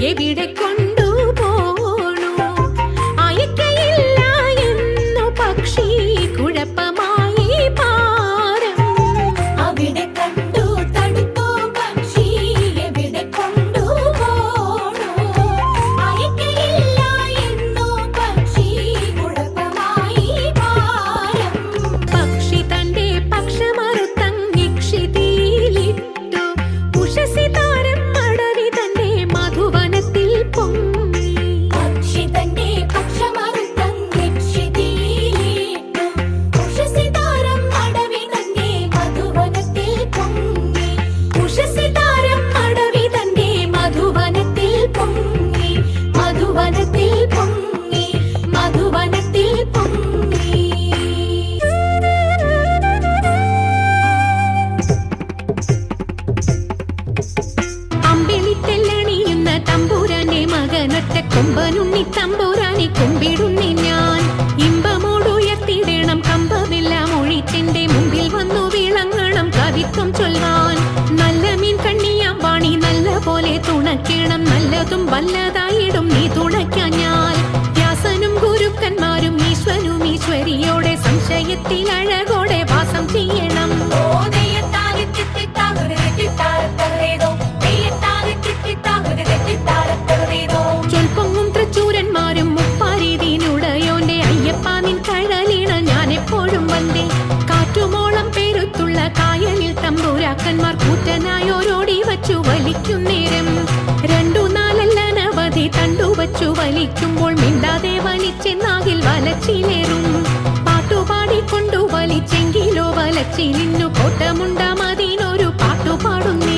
എവിടെ കൊണ്ടുപോണു അയക്കയില്ല എന്നു പക്ഷി കുഴപ്പമായി പാരം അവിടെ കണ്ടു തടുത്തു പക്ഷി എവിടെ കൊണ്ടുപോണു അയക്കയില്ല എന്നു പക്ഷി കുഴപ്പമായി പാരം പക്ഷി തന്റെ പക്ഷമറുത്തങ്ങിക്ഷിതിയിലിട്ടു ഉഷസി താരം മടവി തന്റെ മധുവനത്തിൽ പൊങ്ങി പക്ഷി തന്റെ പക്ഷമറുത്തങ്ങിക്ഷിതിയിലിട്ടു ഉഷസി താരം മടവി തന്റെ മധുവനത്തിൽ പൊങ്ങി ഉഷസി താരം മടവി തന്റെ മധുവനത്തിൽ പൊങ്ങി മധുവനത്തിൽ പൊങ്ങി മധുവനത്തിൽ പൊങ്ങി അമ്പിളിത്തെല്ലണിയുന്ന തമ്പുരാന്റെ മകനൊറ്റ കൊമ്പനുണ്ണി തമ്പുരാനെ കുമ്പിടുന്നി ഞാൻ ഇമ്പമോടുയർത്തിടണം കമ്പമെല്ലാം ഒഴിച്ചെന്റെ മുമ്പിൽ വന്നു വിളങ്ങണം കവിത്വം ചൊല്ലാൻ നല്ല മീൻ കണ്ണിയാം വാണി നല്ല പോലെ തുണയ്ക്കണം നല്ലതും വല്ലതായിടും നീ തുണയ്ക്കാൻ ഞാൻ വ്യാസനും ഗുരുക്കന്മാരും ഈശ്വനും ഈശ്വരിയോടെ സംശയത്തിൽ അഴകോടെ വാസം ചെയ്യണം ചൊൽപ്പൊങ്ങും തൃച്ചൂരന്മാരും മുപ്പാരീതിനുടയോന്റെ അയ്യപ്പ നിൻ കഴലിണ ഞാൻ എപ്പോഴും വന്നേ കാറ്റുമോളം പേരുത്തുള്ള കായലിൽ തമ്പുരാക്കന്മാർ കൂറ്റനായോരോടി വച്ചു വലിക്കും നേരം 2-4 അനവധി തണ്ടുവച്ചു വലിക്കുമ്പോൾ മിണ്ടാതെ വലിച്ചെന്നാകിൽ വലച്ചിലേറും പാട്ടുപാടിക്കൊണ്ടു വലിച്ചെങ്കിലോ വലച്ചിലിന്നു കോട്ടമുണ്ടാമതിനൊരു പാട്ടുപാടുന്നേ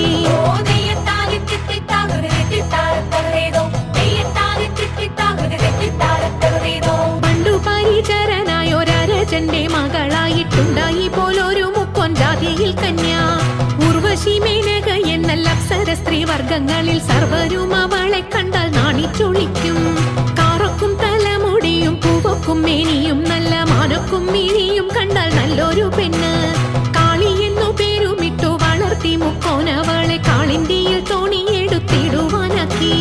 പണ്ടു പരിചരനായൊരരജന്റെ മകളായിട്ടുണ്ടായി പോലൊരു മുക്കൊൻ ജാതിയിൽ കന്യ ഉർവശി മേനക എന്നല്ല അപ്സര സ്ത്രീ വർഗങ്ങളിൽ സർവരും അവളെ കണ്ടാൽ നാണിച്ചൊളിക്കും കാറൊക്കും തലമുടിയും പൂവൊക്കും മേനിയും നല്ല മാനൊക്കും മിഴിയും കണ്ടാൽ നല്ലൊരു പെണ്ണ് കാളി എന്നു പേരുമിട്ടു വളർത്തി മുക്കോനവളെ കാളിന്തിയിൽ തോണിയെടുത്തിടുവാനാക്കി